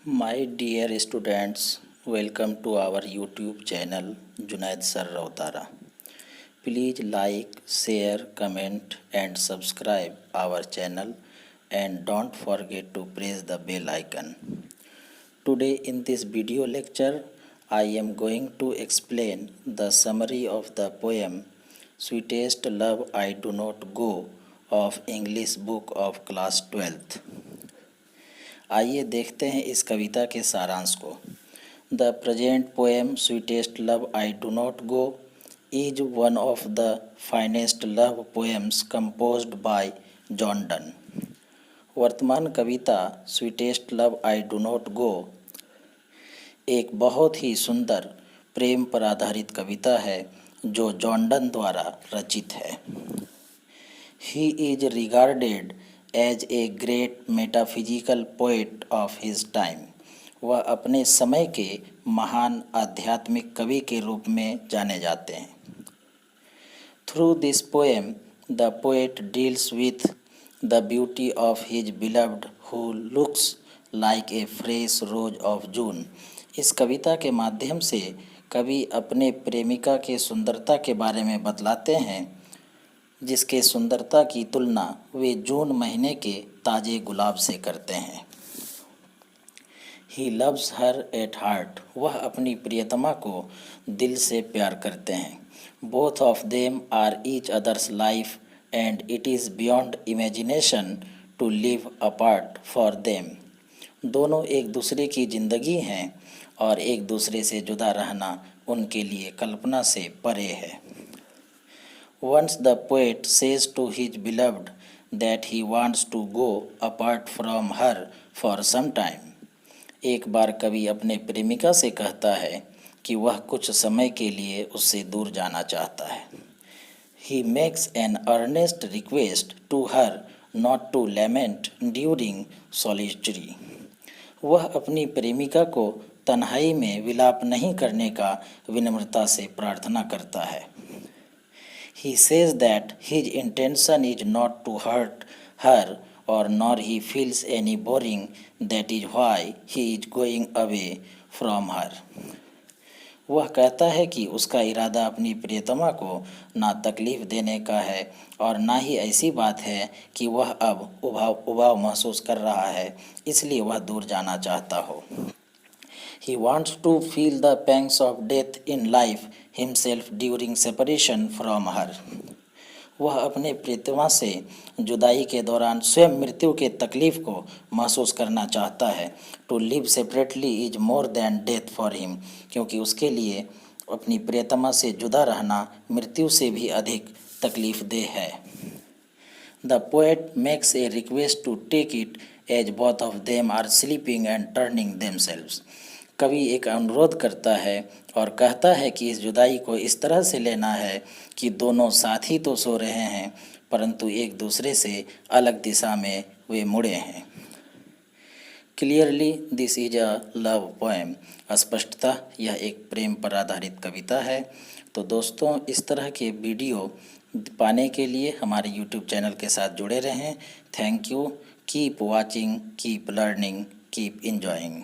My dear students, welcome to our YouTube channel Junaid Sir Rautara. Please like, share, comment and subscribe our channel and don't forget to press the bell icon. Today in this video lecture, I am going to explain the summary of the poem Sweetest Love I Do Not Go of English book of class 12th. आइए देखते हैं इस कविता के सारांश को। The present poem sweetest love I do not go is one of the finest love poems composed by John Donne. वर्तमान कविता sweetest love I do not go एक बहुत ही सुंदर प्रेम पर आधारित कविता है जो जॉन डन द्वारा रचित है। He is regarded as a great metaphysical poet of his time. वह अपने समय के महान आध्यात्मिक कवि के रूप में जाने जाते हैं। Through this poem the poet deals with the beauty of his beloved who looks like a fresh rose of June. इस कविता के माध्यम से कवि अपने प्रेमिका के सुंदरता के बारे में बतलाते हैं जिसके सुंदरता की तुलना वे जून महीने के ताजे गुलाब से करते हैं। He loves her at heart. वह अपनी प्रियतमा को दिल से प्यार करते हैं। Both of them are each others life and it is beyond imagination to live apart for them. दोनों एक दूसरे की जिंदगी हैं और एक दूसरे से जुदा रहना उनके लिए कल्पना से परे है। Once the poet says to his beloved that he wants to go apart from her for some time. एक बार कवि अपने प्रेमिका से कहता है कि वह कुछ समय के लिए उससे दूर जाना चाहता है। He makes an earnest request to her not to lament during solitude. वह अपनी प्रेमिका को तन्हाई में विलाप नहीं करने का विनम्रता से प्रार्थना करता है। He says that his intention is not to hurt her or nor he feels any boring, that is why he is going away from her. वह कहता है कि उसका इरादा अपनी प्रियतमा को ना तकलीफ देने का है और ना ही ऐसी बात है कि वह अब उबाऊ महसूस कर रहा है इसलिए वह दूर जाना चाहता हो। He wants to feel the pangs of death in life himself during separation from her. वह अपने प्रियतमा से जुदाई के दौरान स्वयं मृत्यु के तकलीफ को महसूस करना चाहता है। To live separately is more than death for him, क्योंकि उसके लिए अपनी प्रियतमा से जुदा रहना मृत्यु से भी अधिक तकलीफ देह है। The poet makes a request to take it as both of them are sleeping and turning themselves. कवि एक अनुरोध करता है और कहता है कि इस जुदाई को इस तरह से लेना है कि दोनों साथ ही तो सो रहे हैं परंतु एक दूसरे से अलग दिशा में वे मुड़े हैं। Clearly this is a love poem. स्पष्टतः यह एक प्रेम पर आधारित कविता है। तो दोस्तों इस तरह के वीडियो पाने के लिए हमारे YouTube चैनल के साथ जुड़े रहें। Thank you. Keep watching, keep learning, keep enjoying.